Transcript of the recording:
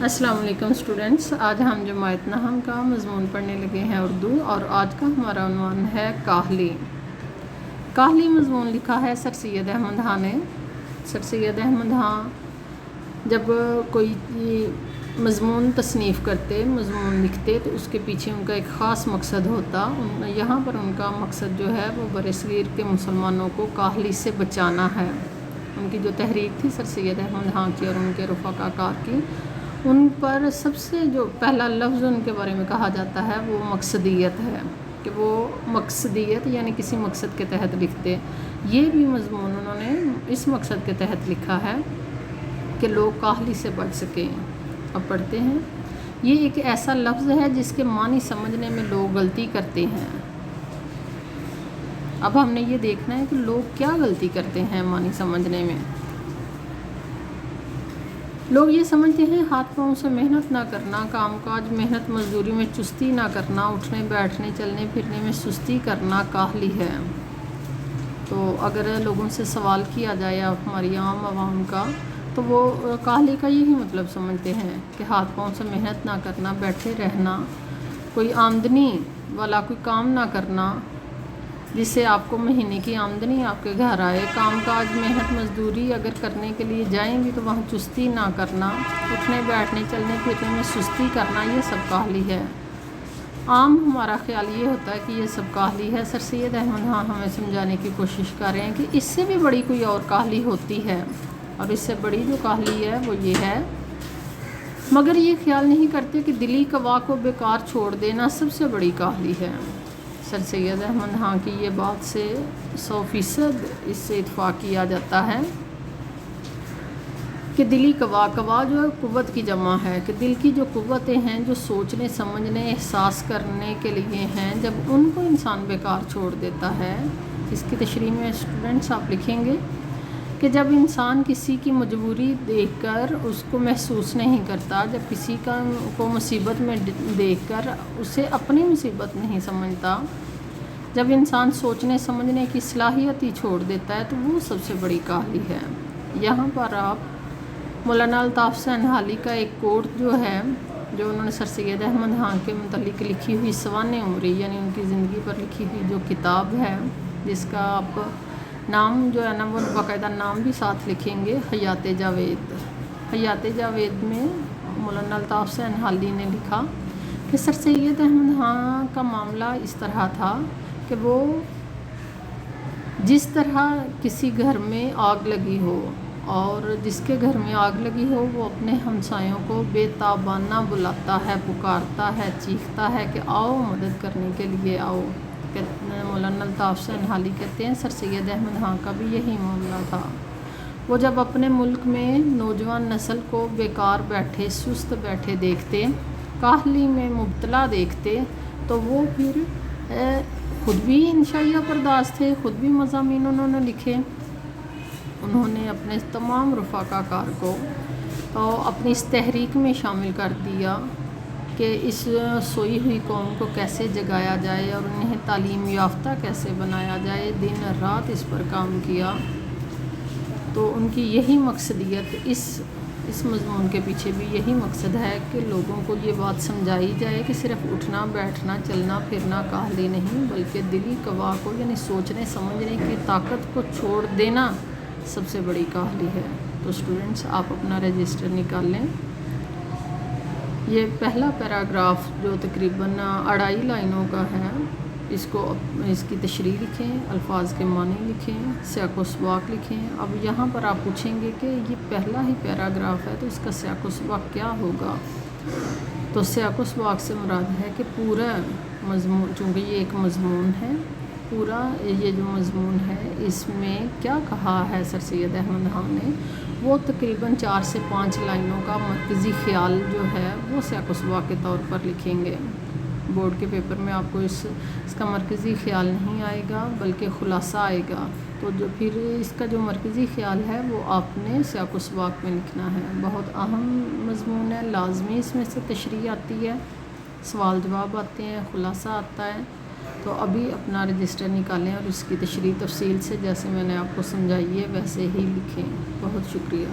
السلام علیکم اسٹوڈنٹس، آج ہم جماعت نحم کا مضمون پڑھنے لگے ہیں اردو، اور آج کا ہمارا عنوان ہے کاہلی۔ کاہلی مضمون لکھا ہے سر سید احمد خاں نے۔ سر سید احمد خاں جب کوئی مضمون تصنیف کرتے، مضمون لکھتے، تو اس کے پیچھے ان کا ایک خاص مقصد ہوتا۔ یہاں پر ان کا مقصد جو ہے وہ برصغیر کے مسلمانوں کو کاہلی سے بچانا ہے۔ ان کی جو تحریک تھی سر سید احمد خاں کی اور ان کے رفقا کار کی، ان پر سب سے جو پہلا لفظ ان کے بارے میں کہا جاتا ہے وہ مقصدیت ہے، کہ وہ مقصدیت یعنی کسی مقصد کے تحت لکھتے۔ یہ بھی مضمون انہوں نے اس مقصد کے تحت لکھا ہے کہ لوگ کاہلی سے بچ سکیں۔ اب پڑھتے ہیں۔ یہ ایک ایسا لفظ ہے جس کے معنی سمجھنے میں لوگ غلطی کرتے ہیں۔ اب ہم نے یہ دیکھنا ہے کہ لوگ کیا غلطی کرتے ہیں معنی سمجھنے میں۔ لوگ یہ سمجھتے ہیں ہاتھ پاؤں سے محنت نہ کرنا، کام کاج محنت مزدوری میں چستی نہ کرنا، اٹھنے بیٹھنے چلنے پھرنے میں سستی کرنا کاہلی ہے۔ تو اگر لوگوں سے سوال کیا جائے ہماری عام عوام کا، تو وہ کاہلی کا یہی مطلب سمجھتے ہیں کہ ہاتھ پاؤں سے محنت نہ کرنا، بیٹھے رہنا، کوئی آمدنی والا کوئی کام نہ کرنا جس سے آپ کو مہینے کی آمدنی آپ کے گھر آئے، کام کاج محنت مزدوری اگر کرنے کے لیے جائیں گی تو وہاں چستی نہ کرنا، اٹھنے بیٹھنے چلنے پھرنے میں سستی کرنا، یہ سب کاہلی ہے۔ عام ہمارا خیال یہ ہوتا ہے کہ یہ سب کاہلی ہے۔ سر سید احمد خاں ہمیں سمجھانے کی کوشش کر رہے ہیں کہ اس سے بھی بڑی کوئی اور کاہلی ہوتی ہے، اور اس سے بڑی جو کاہلی ہے وہ یہ ہے، مگر یہ خیال نہیں کرتے کہ دلی قوا کو بیکار چھوڑ دینا سب سے بڑی کاہلی ہے۔ سر سید احمد خاں کی یہ بات سے 100% اس سے اتفاق کیا جاتا ہے کہ دلی قوا جو ہے قوت کی جمع ہے، کہ دل کی جو قوتیں ہیں جو سوچنے سمجھنے احساس کرنے کے لیے ہیں، جب ان کو انسان بیکار چھوڑ دیتا ہے، اس کی تشریح میں اسٹوڈنٹس آپ لکھیں گے کہ جب انسان کسی کی مجبوری دیکھ کر اس کو محسوس نہیں کرتا، جب کسی کو مصیبت میں دیکھ کر اسے اپنی مصیبت نہیں سمجھتا، جب انسان سوچنے سمجھنے کی صلاحیت ہی چھوڑ دیتا ہے، تو وہ سب سے بڑی کاہلی ہے۔ یہاں پر آپ مولانا الطاف سینحالی کا ایک کوٹ جو ہے، جو انہوں نے سر سید احمد خاں کے متعلق لکھی ہوئی سوانح عمری یعنی ان کی زندگی پر لکھی ہوئی جو کتاب ہے، جس کا آپ نام جو ہے نا وہ باقاعدہ نام بھی ساتھ لکھیں گے، حیات جاوید۔ حیات جاوید میں مولانا الطاف سینحالی نے لکھا کہ سر سید احمد خاں کا معاملہ اس طرح تھا کہ وہ جس طرح کسی گھر میں آگ لگی ہو، اور جس کے گھر میں آگ لگی ہو وہ اپنے ہمسایوں کو بے تابانہ بلاتا ہے، پکارتا ہے، چیختا ہے کہ آؤ مدد کرنے کے لیے آؤ۔ مولانا الطاف سینحالی کہتے ہیں سر سید احمد خاں کا بھی یہی معاملہ تھا۔ وہ جب اپنے ملک میں نوجوان نسل کو بیکار بیٹھے، سست بیٹھے دیکھتے، کاہلی میں مبتلا دیکھتے، تو وہ پھر خود بھی انشائیہ پرداز تھے، خود بھی مضامین انہوں نے لکھے۔ انہوں نے اپنے تمام رفقا کار کو اپنی اس تحریک میں شامل کر دیا کہ اس سوئی ہوئی قوم کو کیسے جگایا جائے اور انہیں تعلیم یافتہ کیسے بنایا جائے، دن رات اس پر کام کیا۔ تو ان کی یہی مقصدیت، اس مضمون کے پیچھے بھی یہی مقصد ہے کہ لوگوں کو یہ بات سمجھائی جائے کہ صرف اٹھنا بیٹھنا چلنا پھرنا کاہلی نہیں، بلکہ دلی قوا کو یعنی سوچنے سمجھنے کی طاقت کو چھوڑ دینا سب سے بڑی کاہلی ہے۔ تو اسٹوڈنٹس آپ اپنا رجسٹر نکال لیں۔ یہ پہلا پیراگراف جو تقریباً 2.5 لائنوں کا ہے، اس کی تشریح لکھیں، الفاظ کے معنی لکھیں، سیاق و سباق لکھیں۔ اب یہاں پر آپ پوچھیں گے کہ یہ پہلا ہی پیراگراف ہے تو اس کا سیاق و سباق کیا ہوگا؟ تو سیاق و سباق سے مراد ہے کہ پورا مضمون، چونکہ یہ ایک مضمون ہے، پورا یہ جو مضمون ہے اس میں کیا کہا ہے سر سید احمد خاں نے، وہ تقریباً 4 سے 5 لائنوں کا مرکزی خیال جو ہے وہ سیاق و سباق کے طور پر لکھیں گے۔ بورڈ کے پیپر میں آپ کو اس کا مرکزی خیال نہیں آئے گا بلکہ خلاصہ آئے گا، تو جو پھر اس کا جو مرکزی خیال ہے وہ آپ نے سیاق و سباق میں لکھنا ہے۔ بہت اہم مضمون ہے، لازمی اس میں سے تشریح آتی ہے، سوال جواب آتے ہیں، خلاصہ آتا ہے۔ تو ابھی اپنا رجسٹر نکالیں اور اس کی تشریح تفصیل سے جیسے میں نے آپ کو سمجھائی ہے ویسے ہی لکھیں۔ بہت شکریہ۔